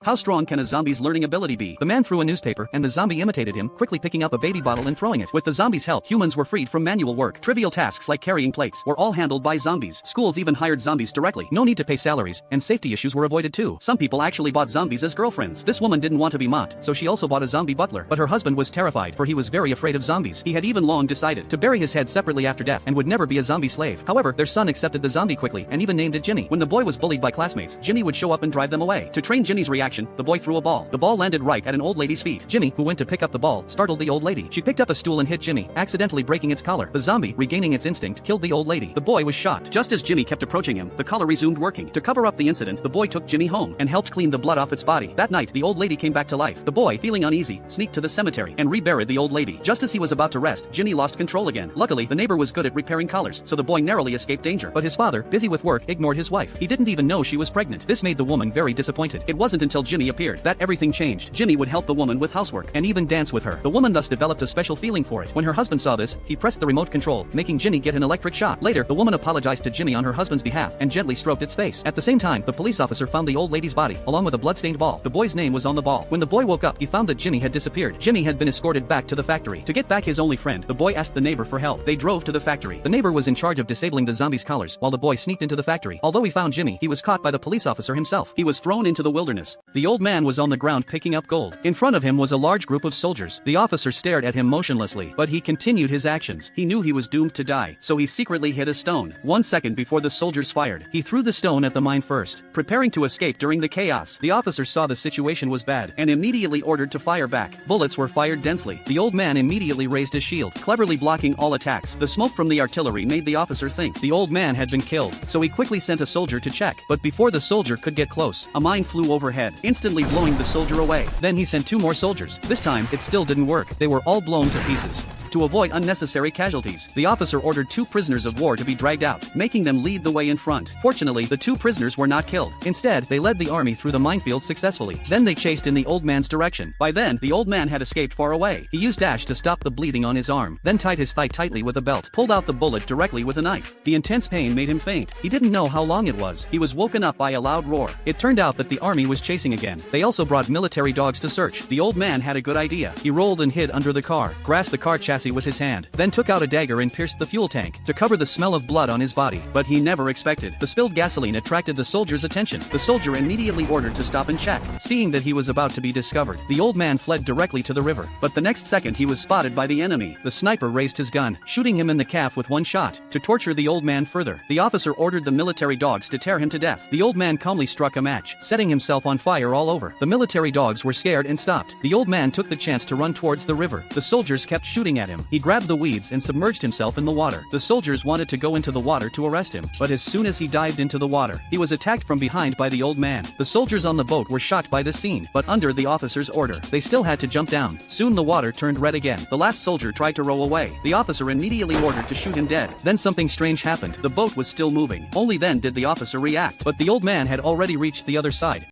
How strong can a zombie's learning ability be? The man threw a newspaper and the zombie imitated him, quickly picking up a baby bottle and throwing it. With the zombie's help, humans were freed from manual work. Trivial tasks like carrying plates were all handled by zombies. Schools even hired zombies directly. No need to pay salaries, and safety issues were avoided too. Some people actually bought zombies as girlfriends. This woman didn't want to be mocked, so she also bought a zombie butler. But her husband was terrified, for he was very afraid of zombies. He had even long decided to bury his head separately after death and would never be a zombie slave. However, their son accepted the zombie quickly and even named it Jimmy. When the boy was bullied by classmates, Jimmy would show up and drive them away. To train Jimmy's reaction, the boy threw a ball. The ball landed right at an old lady's feet. Jimmy, who went to pick up the ball, startled the old lady. She picked up a stool and hit Jimmy, accidentally breaking its collar. The zombie, regaining its instinct, killed the old lady. The boy was shot. Just as Jimmy kept approaching him, the collar resumed working. To cover up the incident, the boy took Jimmy home and helped clean the blood off its body. That night, the old lady came back to life. The boy, feeling uneasy, sneaked to the cemetery and reburied the old lady. Just as he was about to rest, Jimmy lost control again. Luckily, the neighbor was good at repairing collars, so the boy narrowly escaped danger. But his father, busy with work, ignored his wife. He didn't even know she was pregnant. This made the woman very disappointed. It wasn't until Jimmy appeared that everything changed. Jimmy would help the woman with housework and even dance with her. The woman thus developed a special feeling for it. When her husband saw this, he pressed the remote control, making Jimmy get an electric shock. Later, the woman apologized to Jimmy on her husband's behalf and gently stroked its face. At the same time, the police officer found the old lady's body, along with a blood-stained ball. The boy's name was on the ball. When the boy woke up, he found that Jimmy had disappeared. Jimmy had been escorted back to the factory. To get back his only friend, the boy asked the neighbor for help. They drove to the factory. The neighbor was in charge of disabling the zombies' collars, while the boy sneaked into the factory. Although he found Jimmy, he was caught by the police officer himself. He was thrown into the wilderness. The old man was on the ground picking up gold. In front of him was a large group of soldiers. The officer stared at him motionlessly, but he continued his actions. He knew he was doomed to die, so he secretly hid a stone. 1 second before the soldiers fired, he threw the stone at the mine first, preparing to escape during the chaos. The officer saw the situation was bad and immediately ordered to fire back. Bullets were fired densely. The old man immediately raised his shield, cleverly blocking all attacks. The smoke from the artillery made the officer think the old man had been killed, so he quickly sent a soldier to check. But before the soldier could get close, a mine flew overhead, instantly blowing the soldier away. Then he sent 2 more soldiers. This time, it still didn't work. They were all blown to pieces. To avoid unnecessary casualties, the officer ordered 2 prisoners of war to be dragged out, making them lead the way in front. Fortunately, the 2 prisoners were not killed. Instead, they led the army through the minefield successfully. Then they chased in the old man's direction. By then, the old man had escaped far away. He used ash to stop the bleeding on his arm, then tied his thigh tightly with a belt, pulled out the bullet directly with a knife. The intense pain made him faint. He didn't know how long it was. He was woken up by a loud roar. It turned out that the army was chasing again. They also brought military dogs to search. The old man had a good idea. He rolled and hid under the car, grasped the car chassis with his hand, then took out a dagger and pierced the fuel tank to cover the smell of blood on his body. But he never expected. The spilled gasoline attracted the soldier's attention. The soldier immediately ordered to stop and check. Seeing that he was about to be discovered, the old man fled directly to the river. But the next second he was spotted by the enemy. The sniper raised his gun, shooting him in the calf with 1 shot. To torture the old man further, the officer ordered the military dogs to tear him to death. The old man calmly struck a match, setting himself on fire all over. The military dogs were scared and stopped. The old man took the chance to run towards the river. The soldiers kept shooting at him. He grabbed the weeds and submerged himself in the water. The soldiers wanted to go into the water to arrest him, but as soon as he dived into the water, he was attacked from behind by the old man. The soldiers on the boat were shocked by this scene, but under the officer's order, they still had to jump down. Soon the water turned red again. The last soldier tried to row away. The officer immediately ordered to shoot him dead. Then something strange happened. The boat was still moving. Only then did the officer react, but the old man had already reached the other side.